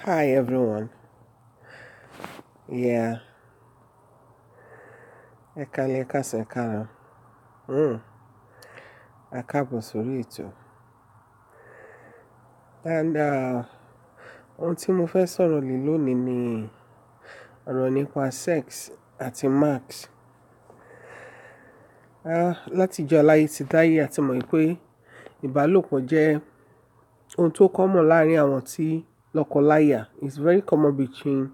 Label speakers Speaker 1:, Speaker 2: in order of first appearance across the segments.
Speaker 1: Hi everyone. Yeah, ẹ kálẹ́ ẹ káàsán ẹ káàárọ̀. A káàbọ̀ sórí ètò. And ohun tí mo fẹ́ sọ̀rọ̀ lé lónìí ni ọ̀rọ̀ nípa sex àti max. Látijọ́ aláyé ti dáyé àti mọ̀ pé ìbálòpọ̀ jẹ́ ohun tó common láàrin àwọn tí lọ́kọláya. It's very common between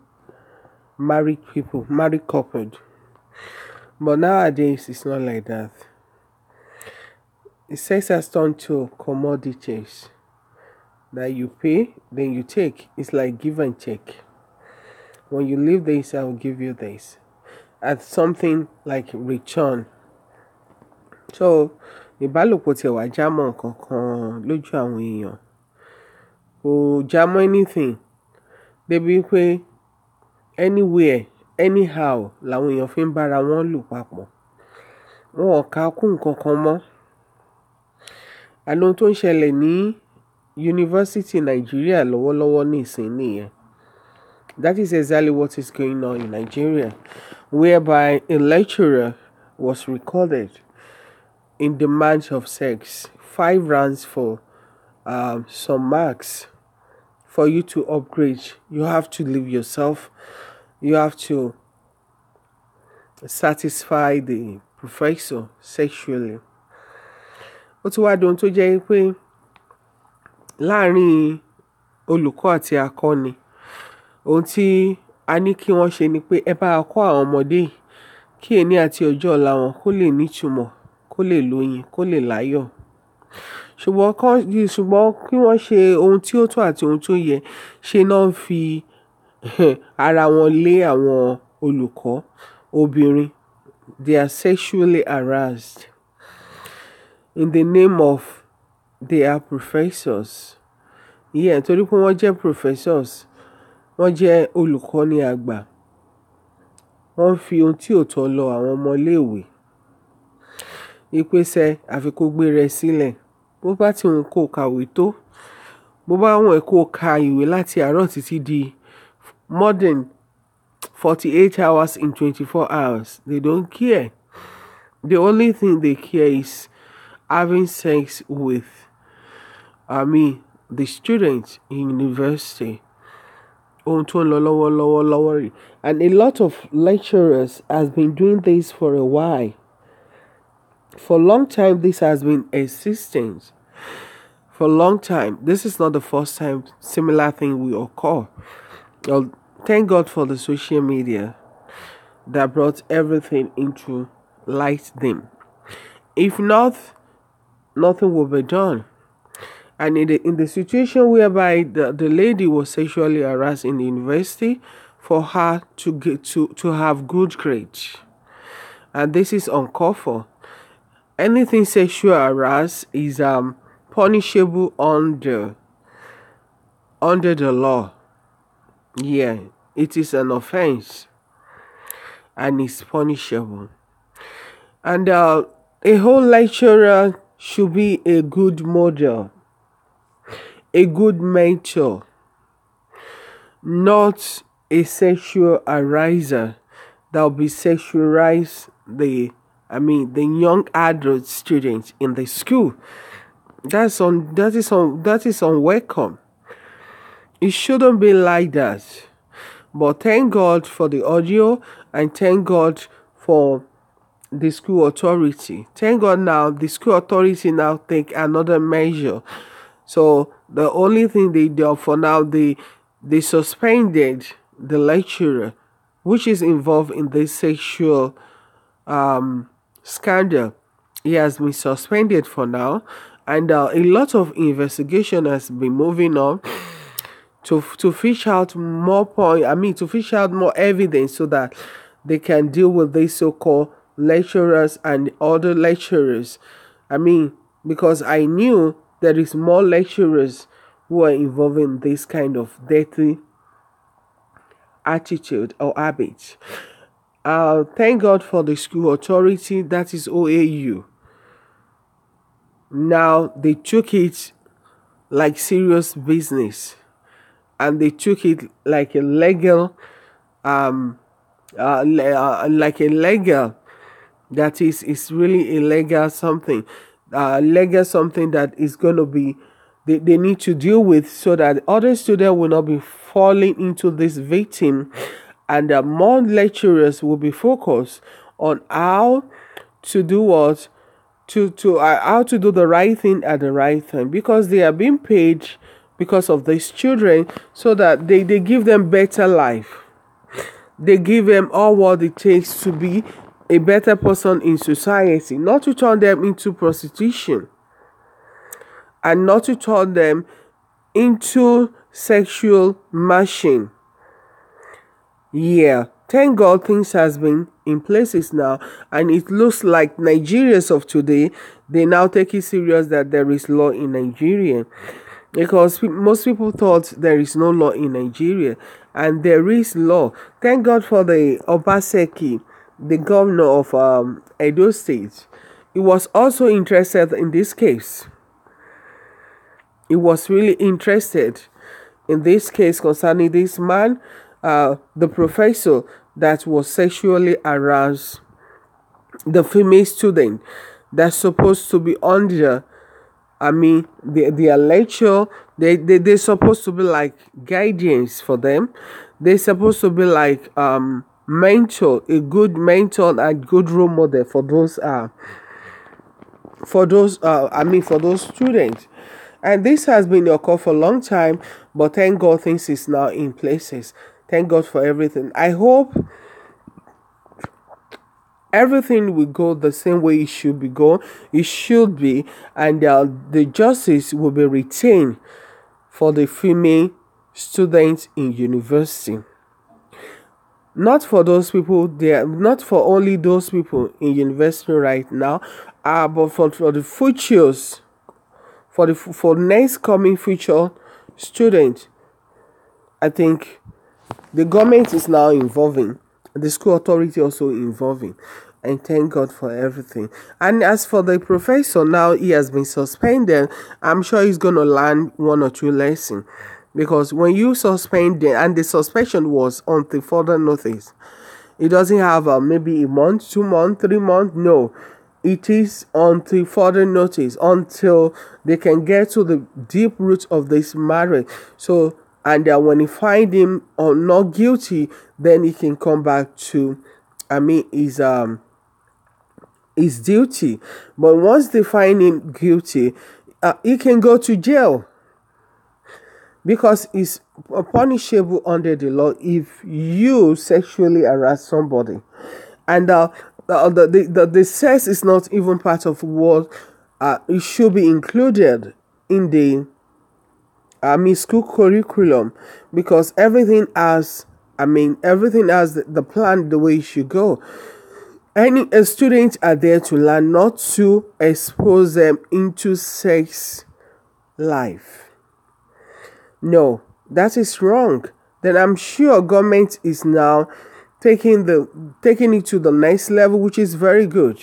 Speaker 1: married people, married couple. But nowadays it's not like that. The sex has turned to commodities that you pay, then you take. It's like give and take. When you leave this, I will give you this. At something like return. So, ìbálòpọ̀ tí wà jámọ́ kankan lójú àwọn èèyàn. Kò jámọ́ anything. Débi pé anywhere, anyhow, làwọn èèyàn fi ń bára wọn lò papọ̀. Wọn ò ká kún kankan mọ́. Àní ohun tó ń ṣẹlẹ̀ ní University Nigeria lọ́wọ́lọ́wọ́ nísìnyí nìyẹn. That is exactly what is going on in Nigeria, whereby a lecturer was recorded in demand of sex, 5 rounds for some marks. For you to upgrade, you have to leave yourself. You have to satisfy the professor sexually. Ó ti wá dùn tó jẹ́ pé láàrin olùkọ́ àti akọ́ni, ohun tí a ní kí wọ́n ṣe ni pé ẹ bá kọ́ àwọn ọmọdé kí èní àti ọjọ́ ọ̀la wọn kó lè nítumọ̀, kó lè lóyin, kó lè láyọ̀. Ṣùgbọ́n kí wọ́n ṣe ohun tí ó tọ́ àti ohun tó yẹ, ṣe náà ń fi ara wọn lé àwọn olùkọ́ obìnrin. They are sexually harassed in the name of they are professors. Yeah, torí pé wọ́n jẹ́ professors, wọ́n jẹ́ olùkọ́ni àgbà. Wọ́n fi ohun tí ò tọ́ lọ àwọn ọmọ iléèwé. Ìpèsè àfikún gbé rẹ̀ sílẹ̀. Bó bá ti wùn kó kàwé tó, bó bá wùn kó ka ìwé láti àárọ̀ títí di more than 48 hours in 24 hours. They don't care. The only thing they care is having sex with, the students in university. Ohun tó ń lọ lọ́wọ́lọ́wọ́ rí. And a lot of lecturers has been doing this for a while. For a long time, this has been existing. For a long time. This is not the first time similar thing will occur. Well, thank God for the social media that brought everything into light then. If not, nothing will be done. And in the situation whereby the lady was sexually harassed in the university, for her to have good grades. And this is uncalled for. Anything sexual harass is punishable under the law. Yeah, it is an offense and it's punishable. And a whole lecturer should be a good model, a good mentor, not a sexual harasser that will be sexualize the young adult students in the school. That is unwelcome. It shouldn't be like that. But thank God for the audio and thank God for the school authority. Thank God now the school authority now take another measure. So the only thing they do for now, they suspended the lecturer which is involved in this sexual scandal. He has been suspended for now, and a lot of investigation has been moving on to fish out more to fish out more evidence so that they can deal with these so-called lecturers and other lecturers. Because I knew there is more lecturers who are involved in this kind of dirty attitude or habit. Thank God for the school authority, that is OAU. Now they took it like serious business and they took it like a legal, um, like a legal, that is really illegal something, legal something that is going to be, they need to deal with, so that other students will not be falling into this victim, and more lecturers will be focused on how to do what, to how to do the right thing at the right time, because they are being paid because of these children, so that they give them better life. They give them all what it takes to be a better person in society, not to turn them into prostitution, and not to turn them into sexual machine. Yeah, thank God things has been in places now, and it looks like Nigerians of today, they now take it serious that there is law in Nigeria, because most people thought there is no law in Nigeria, and there is law. Thank God for the Obaseki, the governor of Edo State. He was also interested in this case. He was really interested in this case concerning this man, the professor that was sexually aroused the female student that's supposed to be under, their lecture. They're supposed to be like guidance for them. They're supposed to be like mentor, a good mentor and good role model for those students. And this has been occurring for a long time, but thank God things is now in places. Thank God for everything. I hope everything will go the same way it should be going. It should be, and the justice will be retained for the female students in university. Not for those people there, not for only those people in university right now, but for the futures, for next coming future students. I think the government is now involving, the school authority also involving, and thank God for everything. And as for the professor, now he has been suspended. I'm sure he's going to learn one or two lessons, because when you suspend them, and the suspension was until further notice, it doesn't have maybe a month, 2 months, 3 months. No, it is until further notice, until they can get to the deep root of this matter. So, and when you find him not guilty, then he can come back to, his duty. But once they find him guilty, he can go to jail, because it's punishable under the law if you sexually harass somebody, and the sex is not even part of what it should be included in the school curriculum, because everything has the plan the way it should go. Any students are there to learn, not to expose them into sex life. No, that is wrong. Then I'm sure government is now taking it to the next level, which is very good,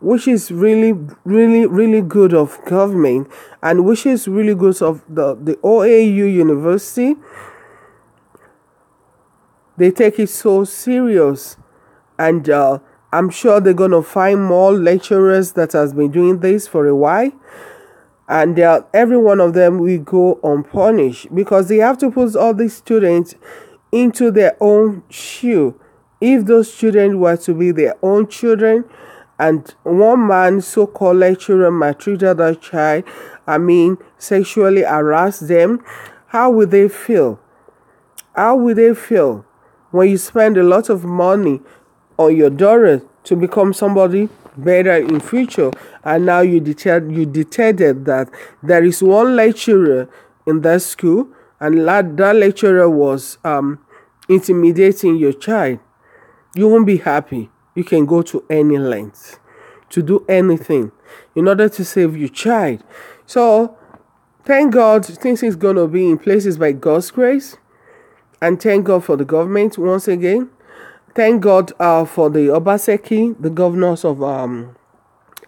Speaker 1: which is really, really, really good of government, and which is really good of the OAU University. They take it so serious, and I'm sure they're going to find more lecturers that has been doing this for a while, and every one of them will go unpunished, because they have to put all these students into their own shoe. If those children were to be their own children, and one man, so-called lecturer, maltreated that child, sexually harassed them, how would they feel? How would they feel when you spend a lot of money on your daughter to become somebody better in future, and now you detected that there is one lecturer in that school, and that lecturer was intimidating your child? You won't be happy. You can go to any length to do anything in order to save your child. So thank God things is going to be in places by God's grace, and thank God for the government once again. Thank God for the Obaseki, the governors of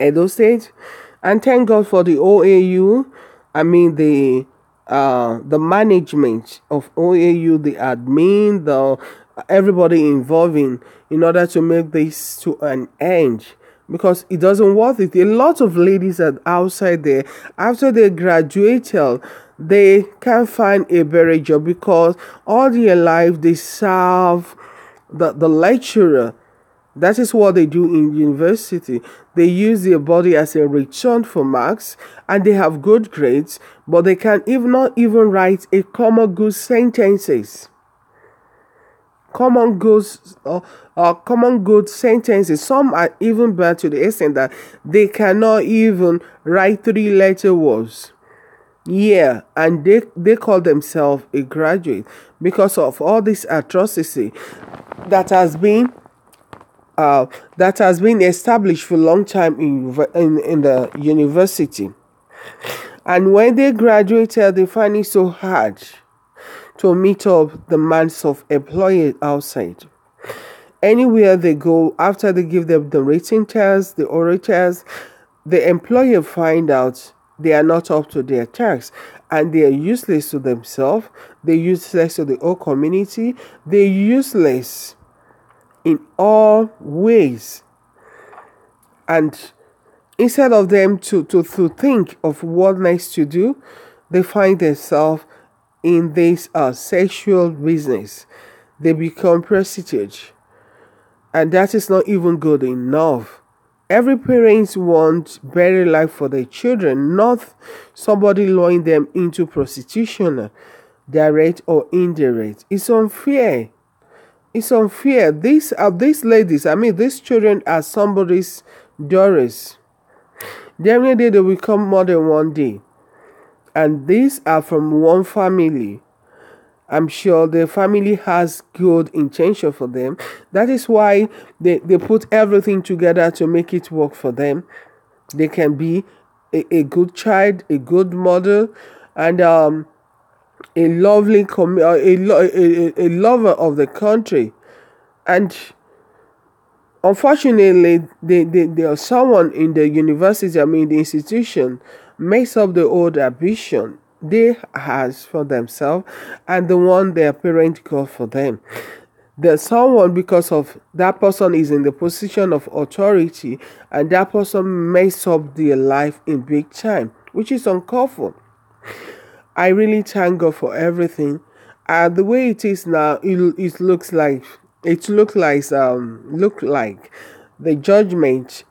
Speaker 1: Edo State, and thank God for the OAU, the the management of OAU, the admin, the everybody involving in order to make this to an end, because it doesn't worth it. A lot of ladies are outside there after they graduated, they can't find a better job because all their life they serve the lecturer. That is what they do in university. They use their body as a return for marks, and they have good grades, but they can even not even write a common good sentences. Common good sentences. Some are even bad to the extent that they cannot even write 3-letter words. Yeah, and they call themselves a graduate because of all this atrocity that has been established for a long time in the university. And when they graduated, they find it so hard to meet up the demands of employers outside. Anywhere they go, after they give them the written test, the oral test, the employer find out they are not up to their task, and they are useless to themselves, they're useless to the whole community, they're useless in all ways. And instead of them to think of what next to do, they find themselves in this sexual business. They become prostitutes, and that is not even good enough. Every parent wants better life for their children, not somebody luring them into prostitution, direct or indirect. It's unfair. It's unfair. These ladies, these children are somebody's daughters. Every day they will come more than one day. And these are from one family. I'm sure the family has good intention for them. That is why they put everything together to make it work for them. They can be a good child, a good mother, and a lovely a lover of the country. And unfortunately, there are someone in the university, the institution, makes up the old ambition they has for themselves and the one their parent got for them. There's someone, because of that person is in the position of authority, and that person makes up their life in big time, which is uncalled for. I really thank God for everything. The way it is now, it looks like the judgment,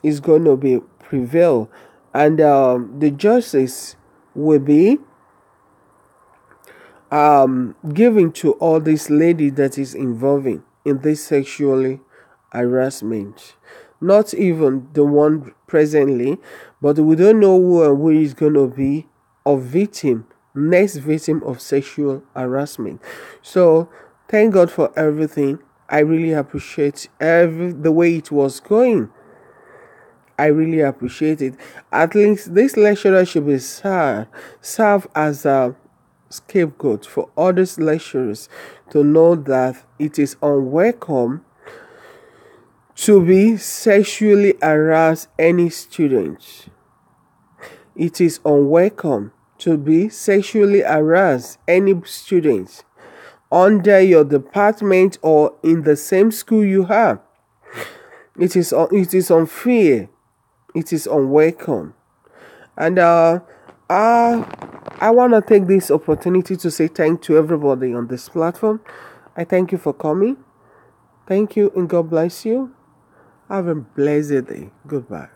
Speaker 1: is going to be prevail, and the justice will be given to all this lady that is involving in this sexually harassment. Not even the one presently, but we don't know who is going to be next victim of sexual harassment. So thank God for everything. I really appreciate the way it was going. I really appreciate it. At least this lecturer should be serve as a scapegoat for other lecturers to know that it is unwelcome to be sexually harass any student. It is unwelcome to be sexually harass any student under your department or in the same school you have. It is unfair. It is unwelcome. And I want to take this opportunity to say thank to everybody on this platform. I thank you for coming. Thank you, and God bless you. Have a blessed day. Goodbye.